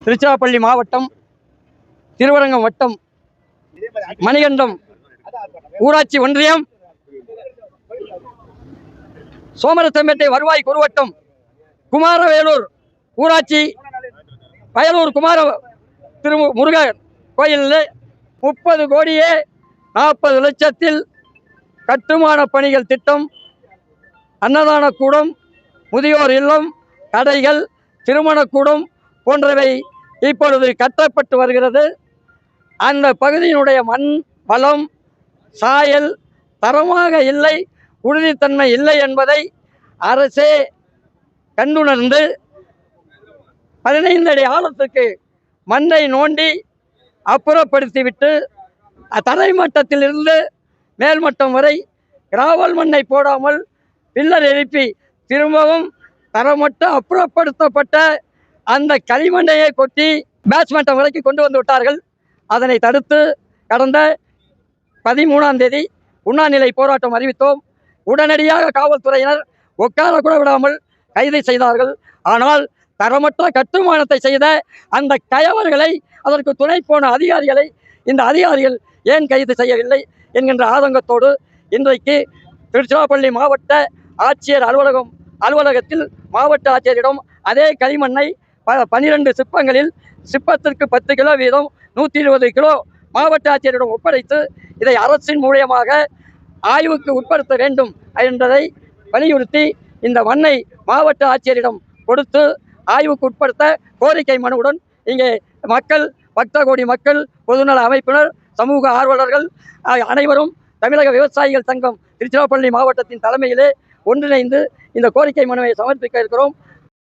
திருச்சிராப்பள்ளி மாவட்டம் திருவரங்கம் வட்டம் மணிகண்டம் ஊராட்சி ஒன்றியம் சோமரசம்பேட்டை வருவாய் குறுவட்டம் குமாரவேலூர் ஊராட்சி வயலூர் குமார முருகன் கோயிலில் 30 கோடியே 40 லட்சத்தில் கட்டுமான பணிகள் திட்டம், அன்னதான கூடம், முதியோர் இல்லம், கடைகள், திருமணக்கூடம் போன்றவை இப்பொழுது கட்டப்பட்டு வருகிறது. அந்த பகுதியினுடைய மண் வளம் சாயல் தரமாக இல்லை, உறுதித்தன்மை இல்லை என்பதை அரசே கண்டுணர்ந்து 15 அடி ஆழத்துக்கு மண்ணை நோண்டி அப்புறப்படுத்திவிட்டு தரைமட்டத்திலிருந்து மேல்மட்டம் வரை கிராவல் மண்ணை போடாமல் பில்லர் எழுப்பி திரும்பவும் தரமட்டம் அப்புறப்படுத்தப்பட்ட அந்த களிமண்ணையை கொட்டி பேஸ்மட்டம் வரைக்கும் கொண்டு வந்து விட்டார்கள். அதனை தடுத்து கடந்த 13ஆம் தேதி உண்ணாநிலை போராட்டம் அறிவித்தோம். உடனடியாக காவல்துறையினர் உட்கார கூட விடாமல் கைது செய்தார்கள். ஆனால் தரமற்ற கட்டுமானத்தை செய்த அந்த கயவர்களை, அதற்கு துணை போன அதிகாரிகளை இந்த அதிகாரிகள் ஏன் கைது செய்யவில்லை என்கின்ற ஆதங்கத்தோடு இன்றைக்கு திருச்சிராப்பள்ளி மாவட்ட ஆட்சியர் அலுவலகத்தில் மாவட்ட ஆட்சியரிடம் அதே களிமண்ணை 12 சிப்பங்களில் சிப்பத்திற்கு 10 கிலோ வீதம் 120 கிலோ மாவட்ட ஆட்சியரிடம் ஒப்படைத்து இதை அரசின் மூலியமாக ஆய்வுக்கு உட்படுத்த வேண்டும் என்பதை வலியுறுத்தி இந்த மண்ணை மாவட்ட ஆட்சியரிடம் கொடுத்து ஆய்வுக்கு உட்படுத்த கோரிக்கை மனுவுடன் இங்கே மக்கள், பக்த கோடி மக்கள், பொதுநல அமைப்பினர், சமூக ஆர்வலர்கள் அனைவரும் தமிழக விவசாயிகள் சங்கம் திருச்சிராப்பள்ளி மாவட்டத்தின் தலைமையிலே ஒன்றிணைந்து இந்த கோரிக்கை மனுவை சமர்ப்பிக்க இருக்கிறோம்.